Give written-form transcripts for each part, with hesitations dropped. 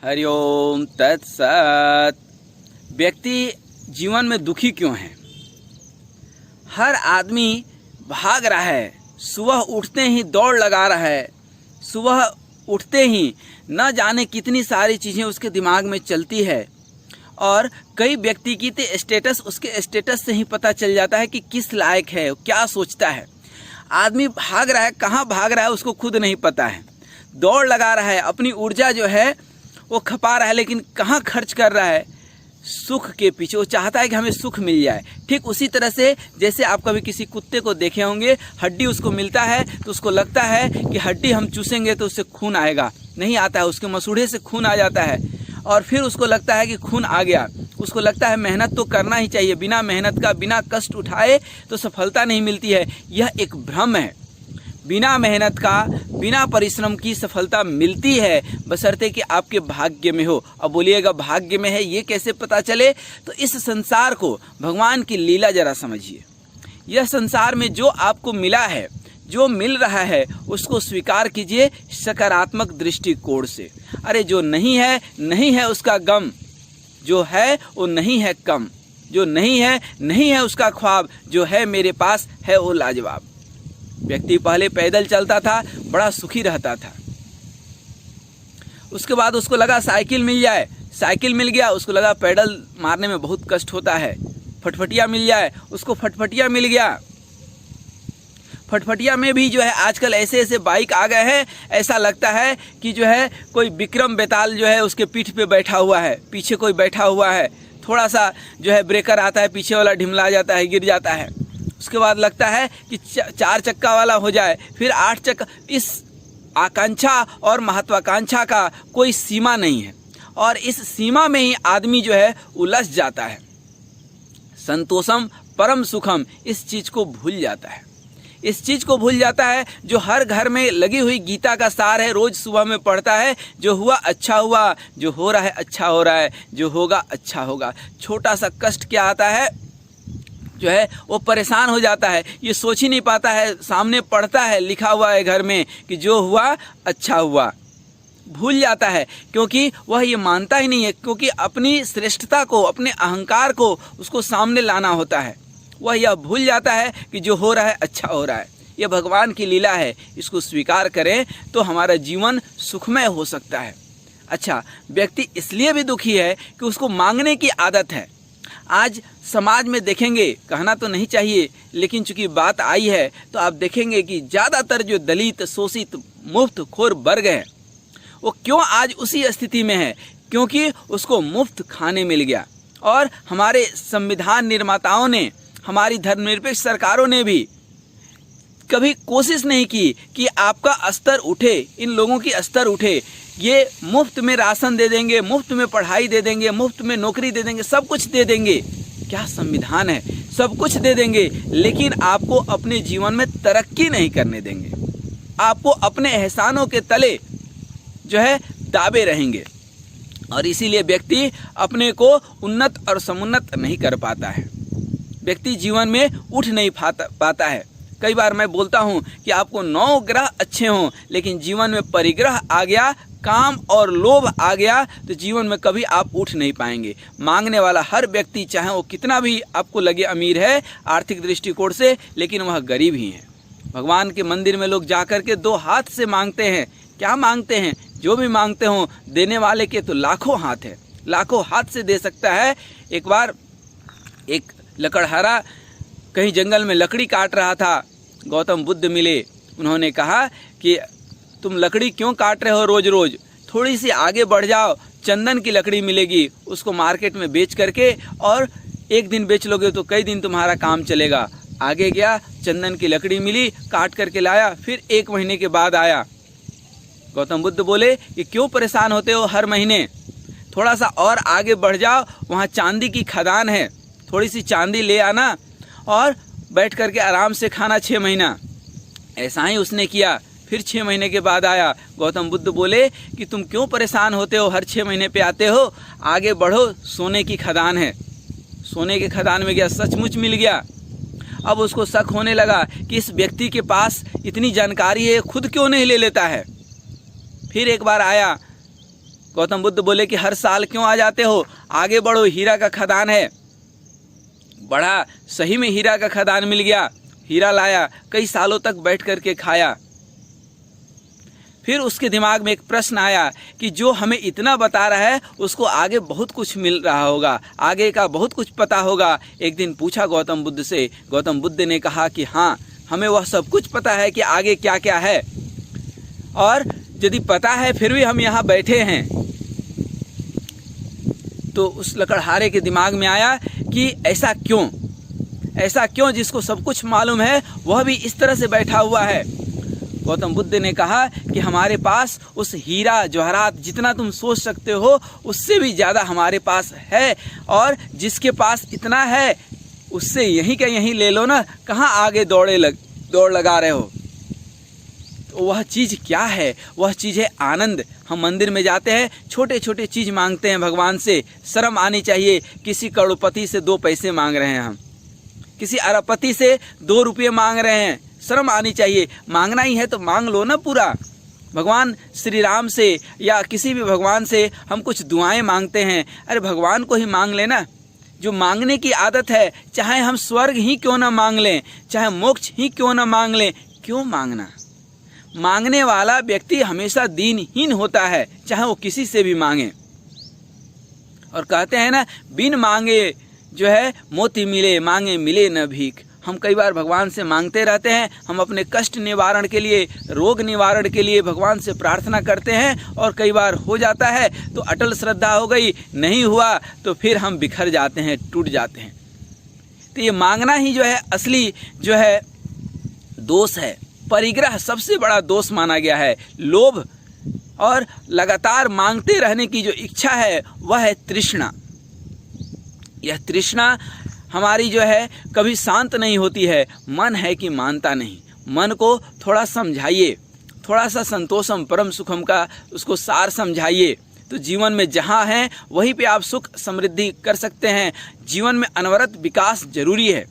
हरिओम तत्सत। व्यक्ति जीवन में दुखी क्यों है? हर आदमी भाग रहा है, सुबह उठते ही दौड़ लगा रहा है, सुबह उठते ही न जाने कितनी सारी चीज़ें उसके दिमाग में चलती है। और कई व्यक्ति की तो स्टेटस उसके स्टेटस से ही पता चल जाता है कि किस लायक है, क्या सोचता है। आदमी भाग रहा है, कहाँ भाग रहा है उसको खुद नहीं पता है। दौड़ लगा रहा है, अपनी ऊर्जा जो है वो खपा रहा है, लेकिन कहाँ खर्च कर रहा है? सुख के पीछे। वो चाहता है कि हमें सुख मिल जाए। ठीक उसी तरह से जैसे आप कभी किसी कुत्ते को देखे होंगे, हड्डी उसको मिलता है तो उसको लगता है कि हड्डी हम चूसेंगे तो उससे खून आएगा, नहीं आता है। उसके मसूड़े से खून आ जाता है और फिर उसको लगता है कि खून आ गया। उसको लगता है मेहनत तो करना ही चाहिए, बिना मेहनत का, बिना कष्ट उठाए तो सफलता नहीं मिलती है। यह एक भ्रम है। बिना मेहनत का, बिना परिश्रम की सफलता मिलती है, बशर्ते कि आपके भाग्य में हो। अब बोलिएगा भाग्य में है ये कैसे पता चले? तो इस संसार को, भगवान की लीला जरा समझिए। यह संसार में जो आपको मिला है, जो मिल रहा है, उसको स्वीकार कीजिए सकारात्मक दृष्टिकोण से। अरे जो नहीं है, नहीं है उसका गम, जो है वो नहीं है कम, जो नहीं है, नहीं है उसका ख्वाब, जो है मेरे पास है वो लाजवाब। व्यक्ति पहले पैदल चलता था, बड़ा सुखी रहता था। उसके बाद उसको लगा साइकिल मिल जाए, साइकिल मिल गया, उसको लगा पैडल मारने में बहुत कष्ट होता है। फटफटिया मिल जाए, उसको फटफटिया मिल गया। फटफटिया में भी जो है आजकल ऐसे ऐसे बाइक आ गए हैं, ऐसा लगता है कि जो है कोई विक्रम बेताल जो है उसके पीठ पे बैठा हुआ है, पीछे कोई बैठा हुआ है। थोड़ा सा जो है ब्रेकर आता है, पीछे वाला ढिमला जाता है, गिर जाता है। उसके बाद लगता है कि 4 चक्का वाला हो जाए, फिर 8 चक्का। इस आकांक्षा और महत्वाकांक्षा का कोई सीमा नहीं है, और इस सीमा में ही आदमी जो है उलझ जाता है। संतोषम परम सुखम, इस चीज़ को भूल जाता है। इस चीज़ को भूल जाता है जो हर घर में लगी हुई गीता का सार है, रोज़ सुबह में पढ़ता है। जो हुआ अच्छा हुआ, जो हो रहा है अच्छा हो रहा है, जो होगा अच्छा होगा। छोटा सा कष्ट क्या आता है जो है वो परेशान हो जाता है, ये सोच ही नहीं पाता है। सामने पढ़ता है, लिखा हुआ है घर में कि जो हुआ अच्छा हुआ, भूल जाता है, क्योंकि वह ये मानता ही नहीं है। क्योंकि अपनी श्रेष्ठता को, अपने अहंकार को उसको सामने लाना होता है। वह यह भूल जाता है कि जो हो रहा है अच्छा हो रहा है। यह भगवान की लीला है, इसको स्वीकार करें तो हमारा जीवन सुखमय हो सकता है। अच्छा, व्यक्ति इसलिए भी दुखी है कि उसको मांगने की आदत है। आज समाज में देखेंगे, कहना तो नहीं चाहिए, लेकिन चूंकि बात आई है तो आप देखेंगे कि ज़्यादातर जो दलित, शोषित, मुफ्त खोर वर्ग है, वो क्यों आज उसी स्थिति में है? क्योंकि उसको मुफ्त खाने मिल गया। और हमारे संविधान निर्माताओं ने, हमारी धर्मनिरपेक्ष सरकारों ने भी कभी कोशिश नहीं की कि आपका स्तर उठे, इन लोगों की स्तर उठे। ये मुफ्त में राशन दे देंगे, मुफ्त में पढ़ाई दे देंगे, मुफ्त में नौकरी दे देंगे, सब कुछ दे देंगे। क्या संविधान है? सब कुछ दे देंगे, लेकिन आपको अपने जीवन में तरक्की नहीं करने देंगे। आपको अपने एहसानों के तले जो है दाबे रहेंगे, और इसीलिए व्यक्ति अपने को उन्नत और समुन्नत नहीं कर पाता है। व्यक्ति जीवन में उठ नहीं पाता है। कई बार मैं बोलता हूँ कि आपको 9 ग्रह अच्छे हों, लेकिन जीवन में परिग्रह आ गया, काम और लोभ आ गया, तो जीवन में कभी आप उठ नहीं पाएंगे। मांगने वाला हर व्यक्ति, चाहे वो कितना भी आपको लगे अमीर है आर्थिक दृष्टिकोण से, लेकिन वह गरीब ही है। भगवान के मंदिर में लोग जाकर के 2 हाथ से मांगते हैं। क्या मांगते हैं? जो भी मांगते हों, देने वाले के तो लाखों हाथ है, लाखों हाथ से दे सकता है। एक बार एक लकड़हारा कहीं जंगल में लकड़ी काट रहा था, गौतम बुद्ध मिले। उन्होंने कहा कि तुम लकड़ी क्यों काट रहे हो रोज़ रोज़? थोड़ी सी आगे बढ़ जाओ, चंदन की लकड़ी मिलेगी, उसको मार्केट में बेच करके, और एक दिन बेच लोगे तो कई दिन तुम्हारा काम चलेगा। आगे गया, चंदन की लकड़ी मिली, काट करके लाया, फिर 1 महीने के बाद आया। गौतम बुद्ध बोले कि क्यों परेशान होते हो हर महीने? थोड़ा सा और आगे बढ़ जाओ, वहाँ चांदी की खदान है, थोड़ी सी चांदी ले आना और बैठ करके आराम से खाना 6 महीना। ऐसा ही उसने किया। फिर 6 महीने के बाद आया। गौतम बुद्ध बोले कि तुम क्यों परेशान होते हो, हर 6 महीने पे आते हो, आगे बढ़ो, सोने की खदान है। सोने के खदान में गया, सचमुच मिल गया। अब उसको शक होने लगा कि इस व्यक्ति के पास इतनी जानकारी है, खुद क्यों नहीं ले लेता है। फिर एक बार आया, गौतम बुद्ध बोले कि हर साल क्यों आ जाते हो, आगे बढ़ो, हीरा का खदान है। बढ़ा, सही में हीरा का खदान मिल गया, हीरा लाया, कई सालों तक बैठ करके खाया। फिर उसके दिमाग में एक प्रश्न आया कि जो हमें इतना बता रहा है उसको आगे बहुत कुछ मिल रहा होगा, आगे का बहुत कुछ पता होगा। एक दिन पूछा गौतम बुद्ध से, गौतम बुद्ध ने कहा कि हाँ, हमें वह सब कुछ पता है कि आगे क्या क्या है, और यदि पता है फिर भी हम यहाँ बैठे हैं। तो उस लकड़हारे के दिमाग में आया कि ऐसा क्यों जिसको सब कुछ मालूम है वह भी इस तरह से बैठा हुआ है। गौतम बुद्ध ने कहा कि हमारे पास उस हीरा जवाहरात जितना तुम सोच सकते हो उससे भी ज़्यादा हमारे पास है, और जिसके पास इतना है उससे यहीं का यहीं ले लो ना, कहाँ आगे दौड़ लगा रहे हो। तो वह चीज़ क्या है? वह चीज़ है आनंद। हम मंदिर में जाते हैं, छोटे छोटे चीज़ मांगते हैं भगवान से, शर्म आनी चाहिए। किसी करोड़पति से 2 पैसे मांग रहे हैं हम, किसी अरबपति से 2 रुपये मांग रहे हैं, शर्म आनी चाहिए। मांगना ही है तो मांग लो ना पूरा। भगवान श्री राम से या किसी भी भगवान से हम कुछ दुआएं मांगते हैं, अरे भगवान को ही मांग लेना। जो मांगने की आदत है, चाहे हम स्वर्ग ही क्यों ना मांग लें, चाहे मोक्ष ही क्यों ना मांग लें, क्यों मांगना? मांगने वाला व्यक्ति हमेशा दीनहीन होता है, चाहे वो किसी से भी मांगे। और कहते हैं ना, बिन मांगे जो है मोती मिले, मांगे मिले न भीख। हम कई बार भगवान से मांगते रहते हैं, हम अपने कष्ट निवारण के लिए, रोग निवारण के लिए भगवान से प्रार्थना करते हैं, और कई बार हो जाता है तो अटल श्रद्धा हो गई, नहीं हुआ तो फिर हम बिखर जाते हैं, टूट जाते हैं। तो ये मांगना ही जो है असली जो है दोष है। परिग्रह सबसे बड़ा दोष माना गया है। लोभ और लगातार मांगते रहने की जो इच्छा है वह है तृष्णा। यह तृष्णा हमारी जो है कभी शांत नहीं होती है। मन है कि मानता नहीं। मन को थोड़ा समझाइए, थोड़ा सा संतोषम परम सुखम का उसको सार समझाइए, तो जीवन में जहाँ हैं वहीं पे आप सुख समृद्धि कर सकते हैं। जीवन में अनवरत विकास जरूरी है।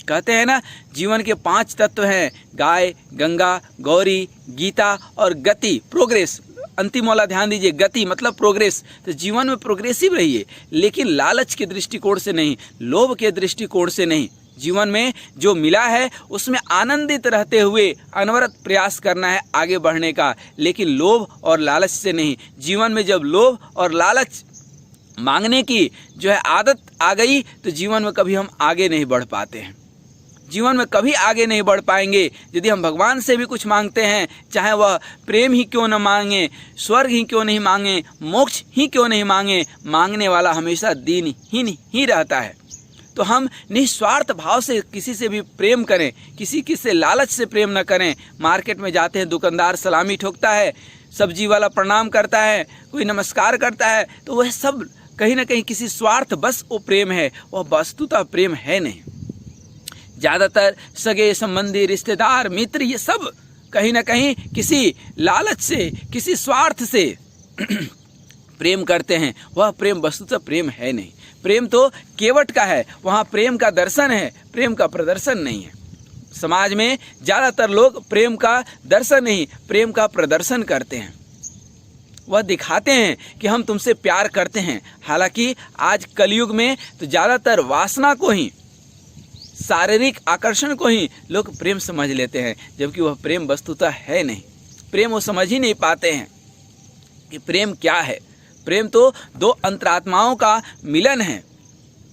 कहते हैं ना, जीवन के 5 तत्व हैं, गाय, गंगा, गौरी, गीता और गति, प्रोग्रेस। अंतिम वाला ध्यान दीजिए, गति मतलब प्रोग्रेस। तो जीवन में प्रोग्रेसिव रहिए, लेकिन लालच के दृष्टिकोण से नहीं, लोभ के दृष्टिकोण से नहीं। जीवन में जो मिला है उसमें आनंदित रहते हुए अनवरत प्रयास करना है आगे बढ़ने का, लेकिन लोभ और लालच से नहीं। जीवन में जब लोभ और लालच मांगने की जो है आदत आ गई तो जीवन में कभी हम आगे नहीं बढ़ पाते हैं। जीवन में कभी आगे नहीं बढ़ पाएंगे। यदि हम भगवान से भी कुछ मांगते हैं, चाहे वह प्रेम ही क्यों न मांगे, स्वर्ग ही क्यों नहीं मांगे, मोक्ष ही क्यों नहीं मांगे, मांगने वाला हमेशा दीनहीन ही रहता है। तो हम निस्वार्थ भाव से किसी से भी प्रेम करें, किसी से लालच से प्रेम न करें। मार्केट में जाते हैं, दुकानदार सलामी ठोकता है, सब्जी वाला प्रणाम करता है, कोई नमस्कार करता है, तो वह सब कहीं ना कहीं किसी स्वार्थ बस वो प्रेम है, वह वस्तुतः प्रेम है नहीं। ज़्यादातर सगे संबंधी, रिश्तेदार, मित्र, ये सब कहीं ना कहीं किसी लालच से, किसी स्वार्थ से प्रेम करते हैं। वह प्रेम वस्तुतः प्रेम है नहीं। प्रेम तो केवट का है, वहाँ प्रेम का दर्शन है, प्रेम का प्रदर्शन नहीं है। समाज में ज़्यादातर लोग प्रेम का दर्शन नहीं, प्रेम का प्रदर्शन करते हैं। वह दिखाते हैं कि हम तुमसे प्यार करते हैं। हालांकि आज कलयुग में तो ज़्यादातर वासना को ही, शारीरिक आकर्षण को ही लोग प्रेम समझ लेते हैं, जबकि वह प्रेम वस्तुतः है नहीं। प्रेम वो समझ ही नहीं पाते हैं कि प्रेम क्या है। प्रेम तो 2 अंतरात्माओं का मिलन है।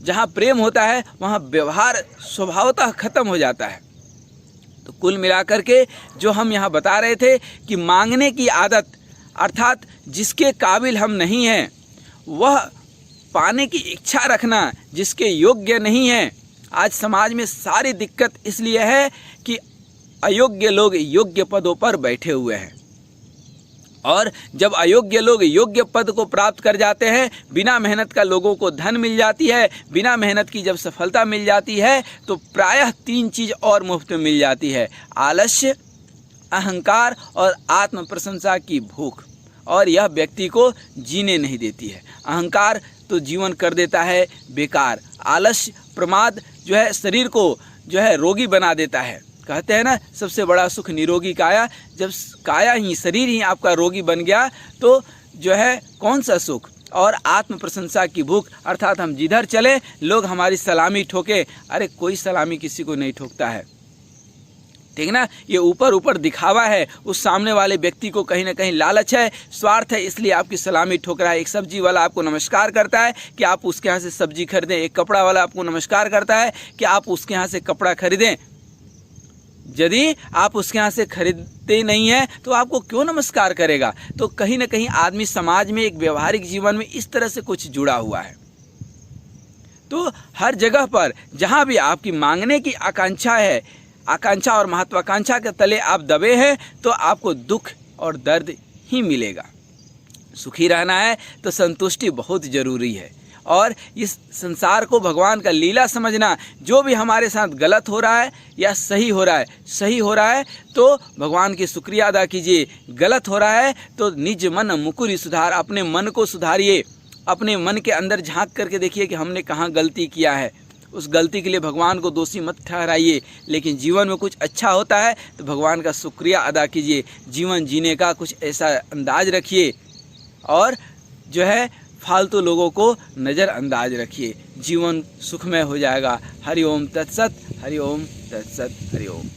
जहाँ प्रेम होता है वहाँ व्यवहार स्वभावतः खत्म हो जाता है। तो कुल मिलाकर के जो हम यहाँ बता रहे थे कि मांगने की आदत, अर्थात जिसके काबिल हम नहीं हैं वह पाने की इच्छा रखना, जिसके योग्य नहीं है। आज समाज में सारी दिक्कत इसलिए है कि अयोग्य लोग योग्य पदों पर बैठे हुए हैं, और जब अयोग्य लोग योग्य पद को प्राप्त कर जाते हैं, बिना मेहनत का लोगों को धन मिल जाती है, बिना मेहनत की जब सफलता मिल जाती है तो प्रायः 3 चीज़ और मुफ्त में मिल जाती है: आलस्य, अहंकार और आत्म प्रशंसा की भूख। और यह व्यक्ति को जीने नहीं देती है। अहंकार तो जीवन कर देता है बेकार। आलस्य, प्रमाद जो है शरीर को जो है रोगी बना देता है। कहते हैं ना, सबसे बड़ा सुख निरोगी काया। जब काया ही, शरीर ही आपका रोगी बन गया तो जो है कौन सा सुख और आत्म प्रशंसा की भूख, अर्थात हम जिधर चले लोग हमारी सलामी ठोके। अरे कोई सलामी किसी को नहीं ठोकता है, ठीक ना। ये ऊपर ऊपर दिखावा है, उस सामने वाले व्यक्ति को कहीं ना कहीं लालच है, स्वार्थ है, इसलिए आपकी सलामी ठोक रहा है। एक सब्जी वाला आपको नमस्कार करता है कि आप उसके यहाँ से सब्जी खरीदें, एक कपड़ा वाला आपको नमस्कार करता है कि आप उसके यहाँ से कपड़ा खरीदें। यदि आप उसके यहाँ से खरीदते नहीं हैं तो आपको क्यों नमस्कार करेगा। तो कहीं ना कहीं आदमी समाज में, एक व्यवहारिक जीवन में इस तरह से कुछ जुड़ा हुआ है। तो हर जगह पर जहाँ भी आपकी मांगने की आकांक्षा है, आकांक्षा और महत्वाकांक्षा के तले आप दबे हैं, तो आपको दुख और दर्द ही मिलेगा। सुखी रहना है तो संतुष्टि बहुत ज़रूरी है, और इस संसार को भगवान का लीला समझना। जो भी हमारे साथ गलत हो रहा है या सही हो रहा है, सही हो रहा है तो भगवान की शुक्रिया अदा कीजिए, गलत हो रहा है तो निज मन मुकुरि सुधार, अपने मन को सुधारिए, अपने मन के अंदर झांक करके देखिए कि हमने कहाँ गलती किया है। उस गलती के लिए भगवान को दोषी मत ठहराइए, लेकिन जीवन में कुछ अच्छा होता है तो भगवान का शुक्रिया अदा कीजिए, जीवन जीने का कुछ ऐसा अंदाज रखिए, और जो है फालतू लोगों को नज़रअंदाज रखिए, जीवन सुखमय हो जाएगा। हरि ओम तत्सत, हरि ओम तत्सत, हरि ओम।